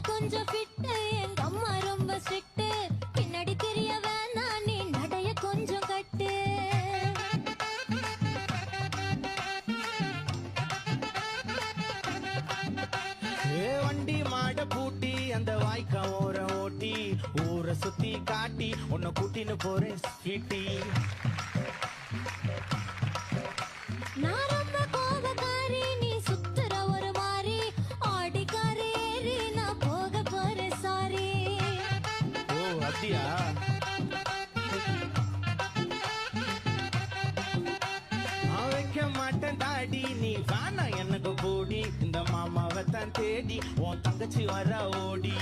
கொஞ்சம் ஃபிட்டு எங்க அம்மா ரொம்ப ஸ்ட்ரிக்ட் பின்னாடி தெரிய வேணாம் நீ நடைய கொஞ்சம் கட்டு வண்டி மாட பூட்டி அந்த வாய்க்கா ஓர ஓட்டி ஊரை சுத்தி காட்டி உன்னை கூட்டின்னு போறேன் ஸ்வீட்டி நான் ரொம்ப கோபக்காரி நீ சுத்துற ஒரு மாதிரி ஆடிக்காரி ஏறி நான் போக போறேன் சாரி ஓ அப்படியா வைக்க மாட்டேன் தாடி நீ வேணா எனக்கு போடி இந்த மாமாவை தான் தேடி உன் தங்கச்சி வர ஓடி